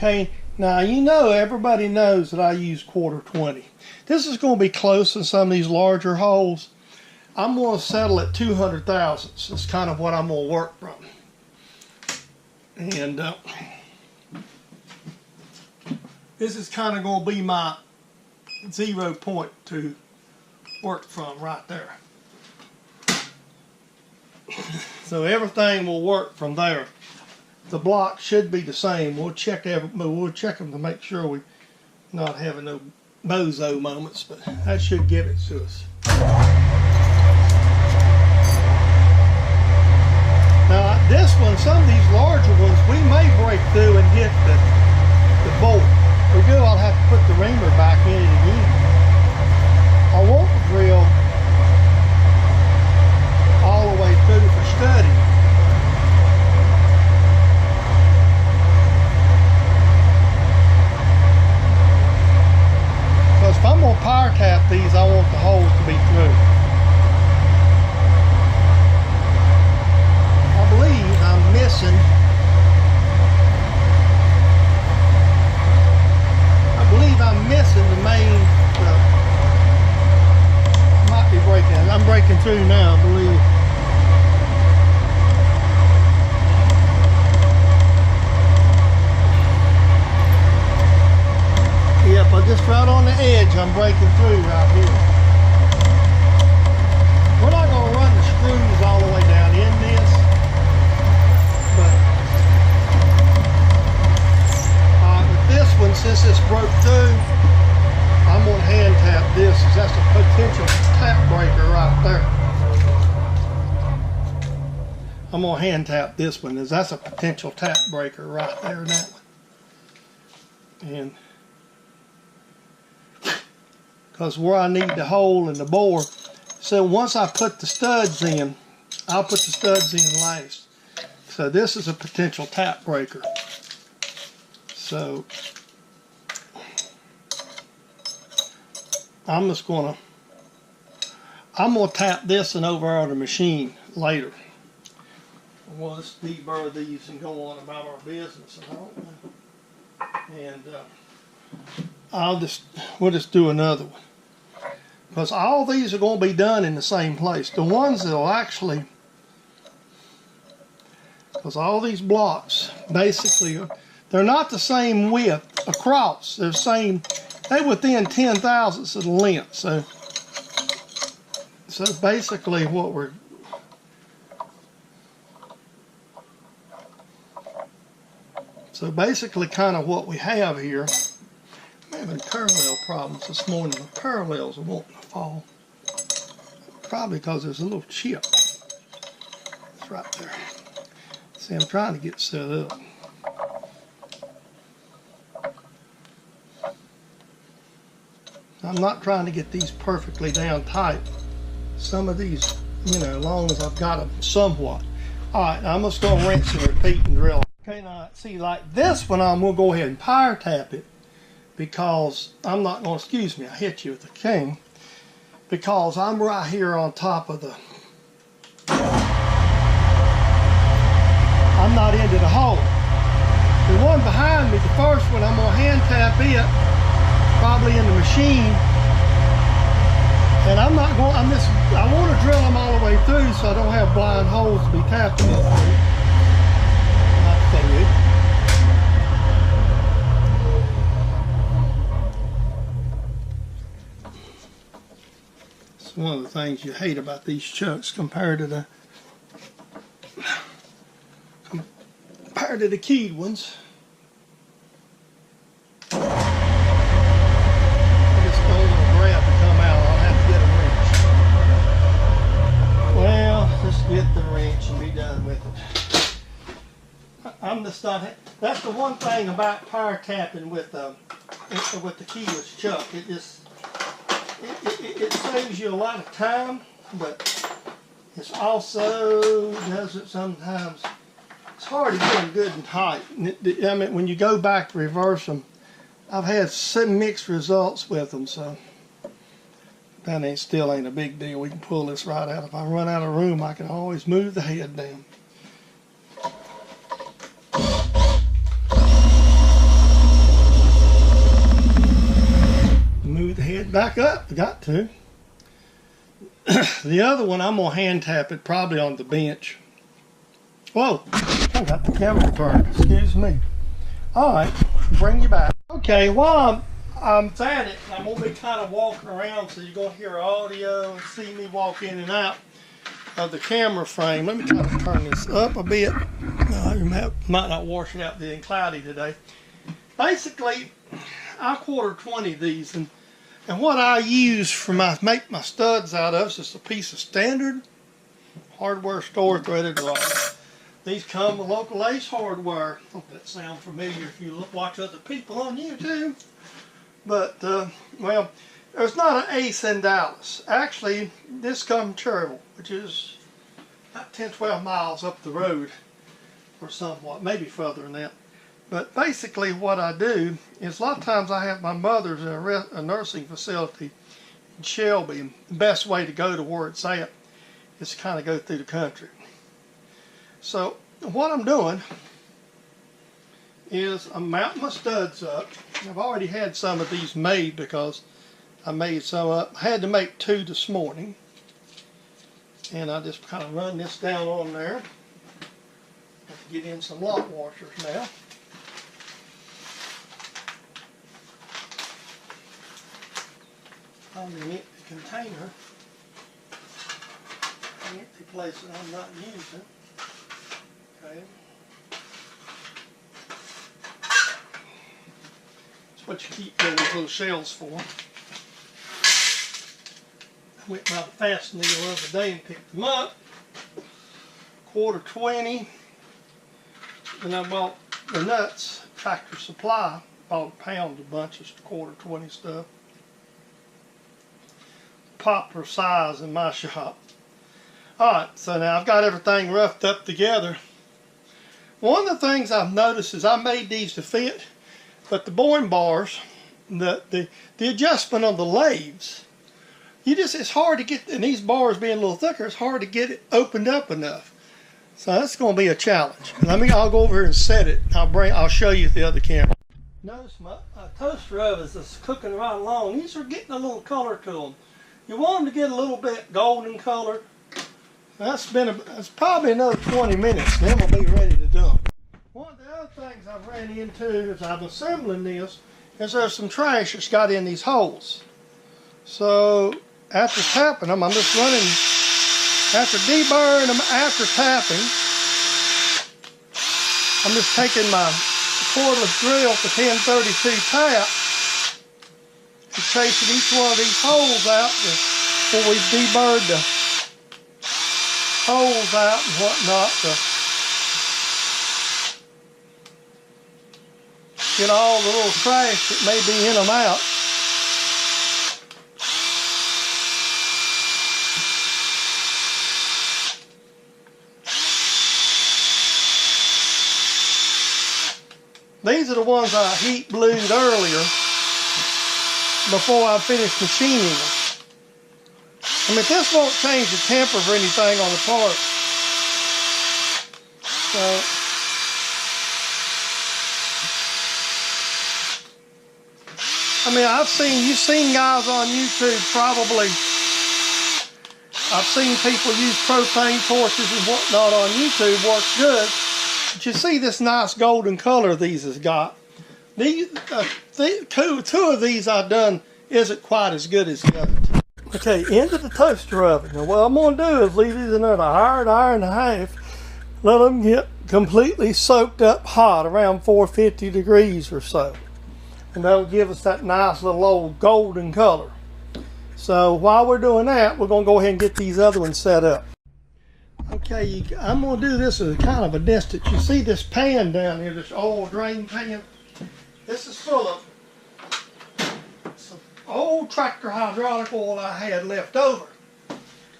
Okay, now you know, everybody knows that I use 1/4-20. This is going to be close in some of these larger holes. I'm going to settle at 200 thousandths. That's kind of what I'm going to work from. And this is kind of going to be my 0 point to work from right there. So everything will work from there. The block should be the same. We'll check them to make sure we're not having no bozo moments, but that should give it to us. Now this one, some of these larger ones, we may break through and hit the bolt. If we do, I'll have to put the reamer back in it again. I want to drill all the way through for study. Because if I'm going to power tap these, I want the holes to be through. I believe I'm missing. The main. I might be breaking. I'm breaking through now, I believe. Yep, I just right on the edge. I'm breaking through right here. We're not going to run the screws all the way down in this, but with this one, since it's broke through, I'm going to hand tap this. That's a potential tap breaker right there. I'm going to hand tap this one. That's a potential tap breaker right there. That one. And because where I need the hole in the bore, so once I put the studs in, I'll put the studs in last. So this is a potential tap breaker. So I'm gonna tap this and over on the machine later. We'll just deburr these and go on about our business and all. And we'll just do another one. Because all these are going to be done in the same place. The ones that will actually, because all these blocks basically, they're not the same width across. They're they're within 10 thousandths of the length. So basically what we're, kind of what we have here, I'm having parallel problems this morning. The parallels are wanting to fall. Probably because there's a little chip. It's right there. See, I'm trying to get set up. I'm not trying to get these perfectly down tight. Some of these, as long as I've got them somewhat. Alright, I'm just going to rinse and repeat and drill. Okay, now see, like this one, I'm going to go ahead and power tap it. Because I'm not going to, excuse me, I hit you with the cane. Because I'm right here on top of the, I'm not into the hole. The one behind me, the first one, I'm going to hand tap it, probably in the machine. And I'm not going, I want to drill them all the way through so I don't have blind holes to be tapping it through. Not through. One of the things you hate about these chucks compared to the keyed ones. I just got a little grab to come out. I'll have to get a wrench. Well, just get the wrench and be done with it. I'm just not. That's the one thing about power tapping with the keyless chuck. It saves you a lot of time, but it's also does it sometimes. It's hard to get them good and tight. I mean, when you go back to reverse them, I've had some mixed results with them, so that still ain't a big deal. We can pull this right out. If I run out of room, I can always move the head down. Move the head back up. We got to. The other one, I'm going to hand tap it probably on the bench. Whoa, I got the camera turned. Excuse me. All right, bring you back. Okay, while I'm at it, I'm going to be kind of walking around, so you're going to hear audio and see me walk in and out of the camera frame. Let me kind of turn this up a bit. You might not wash it out being cloudy today. Basically, I quarter 20 these, and what I use for make my studs out of is just a piece of standard hardware store threaded rod. These come with local Ace hardware. I hope that sounds familiar if you watch other people on YouTube. But, well, there's not an Ace in Dallas. Actually, this comes Cherryville, which is about 10-12 miles up the road or somewhat, maybe further than that. But basically what I do is a lot of times I have my mother's in a nursing facility in Shelby. And the best way to go to where it's at is to kind of go through the country. So what I'm doing is I'm mounting my studs up. I've already had some of these made because I made some up. I had to make 2 this morning. And I just kind of run this down on there. Have to get in some lock washers now. Found an empty container. An empty place that I'm not using. Okay. That's what you keep those little shells for. I went by the Fastening the other day and picked them up. Quarter 20. And I bought the nuts, Tractor Supply. Bought a pound of bunches, quarter 20 stuff. Poplar size in my shop. Alright, so now I've got everything roughed up together. One of the things I've noticed is I made these to fit, but the boring bars, the adjustment on the lathes, it's hard to get, and these bars being a little thicker, it's hard to get it opened up enough. So that's going to be a challenge. I'll go over here and set it. I'll show you the other camera. Notice my toaster oven is just cooking right along. These are getting a little color to them. You want them to get a little bit golden color. That's probably another 20 minutes, then we'll be ready to do them. One of the other things I've ran into as I'm assembling this is there's some trash that's got in these holes. So after tapping them, I'm just running, after deburring them, after tapping, I'm just taking my cordless drill for 1032 tap and chasing each one of these holes out before we've deburred the holes out and whatnot to get all the little trash that may be in them out. These are the ones I heat blued earlier before I finished machining them. I mean, this won't change the temper or anything on the part. So, I mean, you've seen guys on YouTube probably, I've seen people use propane torches and whatnot on YouTube, works good. But you see this nice golden color these has got. These, two of these I've done isn't quite as good as the other two. Okay, into the toaster oven. Now what I'm going to do is leave these in there an hour and a half. Let them get completely soaked up hot, around 450 degrees or so. And that'll give us that nice little old golden color. So while we're doing that, we're going to go ahead and get these other ones set up. Okay, I'm going to do this as kind of a distance. You see this pan down here, this oil drain pan? This is full of some old tractor hydraulic oil I had left over.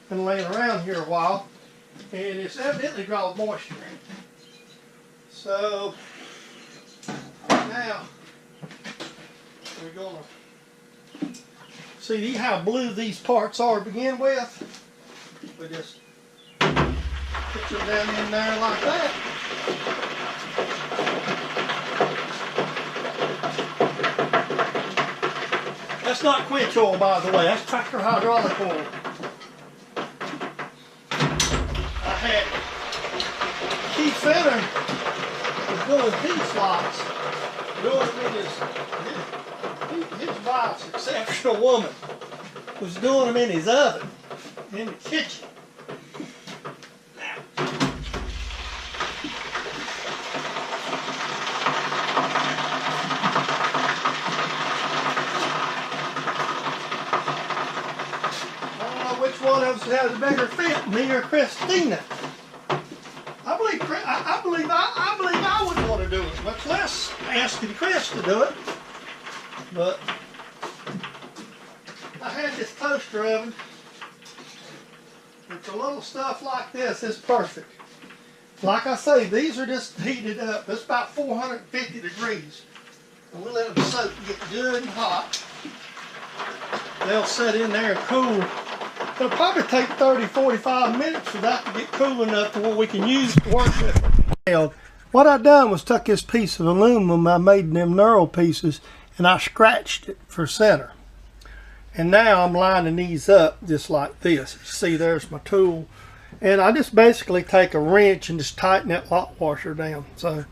Been laying around here a while, and it's evidently draws moisture. So now we're going to see how blue these parts are to begin with. We just put them down in there like that. Just That's not quench oil, by the way. That's tractor hydraulic oil. I had Keith Fenner was doing these slots, doing them in his wife's exceptional woman was doing them in his oven in the kitchen. Which one of us has a bigger fit, me or Christina? I believe I would want to do it, much less asking Chris to do it. But I had this toaster oven. It's a little stuff like this. It's perfect. Like I say, these are just heated up. It's about 450 degrees. And we let them soak and get good and hot. They'll sit in there and cool. It'll probably take 30-45 minutes for that to get cool enough to where we can use to work with it. What I done was took this piece of aluminum I made in them knurl pieces and I scratched it for center. And now I'm lining these up just like this. You see, there's my tool. And I just basically take a wrench and just tighten that lock washer down. So